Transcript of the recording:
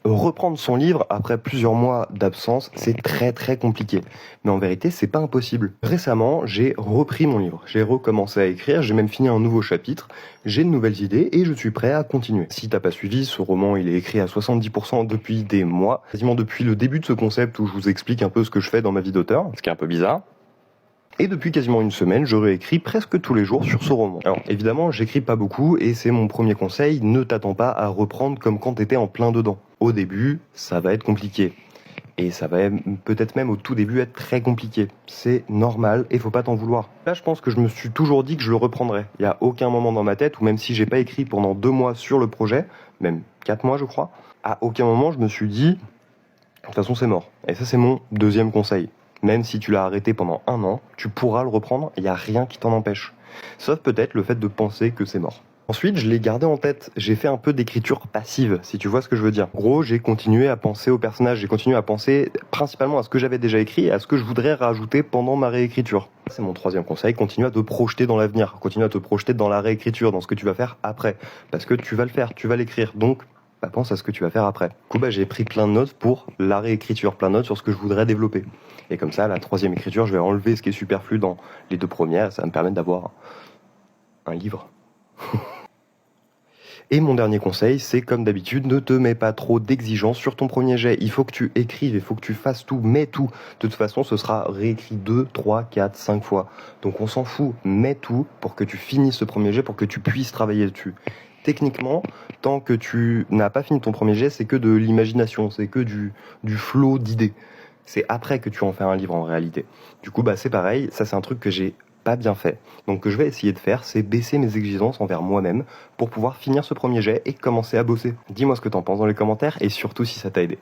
Reprendre son livre après plusieurs mois d'absence, c'est très compliqué. Mais en vérité, c'est pas impossible. Récemment, j'ai repris mon livre. J'ai recommencé à écrire, j'ai même fini un nouveau chapitre, j'ai de nouvelles idées et je suis prêt à continuer. Si t'as pas suivi, ce roman, il est écrit à 70% depuis des mois, quasiment depuis le début de ce concept où je vous explique un peu ce que je fais dans ma vie d'auteur, ce qui est un peu bizarre. Et depuis quasiment une semaine, je réécris presque tous les jours sur ce roman. Alors évidemment, j'écris pas beaucoup et c'est mon premier conseil, ne t'attends pas à reprendre comme quand t'étais en plein dedans. Au début, ça va être compliqué. Et ça va peut-être même au tout début être très compliqué. C'est normal et faut pas t'en vouloir. Là, je pense que je me suis toujours dit que je le reprendrais. Il y a aucun moment dans ma tête où même si j'ai pas écrit pendant 2 mois sur le projet, même 4 mois je crois, à aucun moment je me suis dit, de toute façon c'est mort. Et ça c'est mon deuxième conseil. Même si tu l'as arrêté pendant 1 an, tu pourras le reprendre, il n'y a rien qui t'en empêche. Sauf peut-être le fait de penser que c'est mort. Ensuite, je l'ai gardé en tête, j'ai fait un peu d'écriture passive, si tu vois ce que je veux dire. En gros, j'ai continué à penser au personnage, j'ai continué à penser principalement à ce que j'avais déjà écrit et à ce que je voudrais rajouter pendant ma réécriture. C'est mon troisième conseil, continue à te projeter dans l'avenir, continue à te projeter dans la réécriture, dans ce que tu vas faire après. Parce que tu vas le faire, tu vas l'écrire, donc pense à ce que tu vas faire après. Du coup, j'ai pris plein de notes pour la réécriture, plein de notes sur ce que je voudrais développer. Et comme ça, la troisième écriture, je vais enlever ce qui est superflu dans les 2 premières, ça va me permettre d'avoir un livre. Et mon dernier conseil, c'est comme d'habitude, ne te mets pas trop d'exigences sur ton premier jet. Il faut que tu écrives, il faut que tu fasses tout, mets tout. De toute façon, ce sera réécrit 2, 3, 4, 5 fois. Donc on s'en fout, mets tout pour que tu finisses ce premier jet, pour que tu puisses travailler dessus. Techniquement, tant que tu n'as pas fini ton premier jet, c'est que de l'imagination, c'est que du flow d'idées. C'est après que tu en fais un livre en réalité. Du coup, c'est pareil, ça c'est un truc que j'ai pas bien fait. Donc ce que je vais essayer de faire, c'est baisser mes exigences envers moi-même pour pouvoir finir ce premier jet et commencer à bosser. Dis-moi ce que t'en penses dans les commentaires et surtout si ça t'a aidé.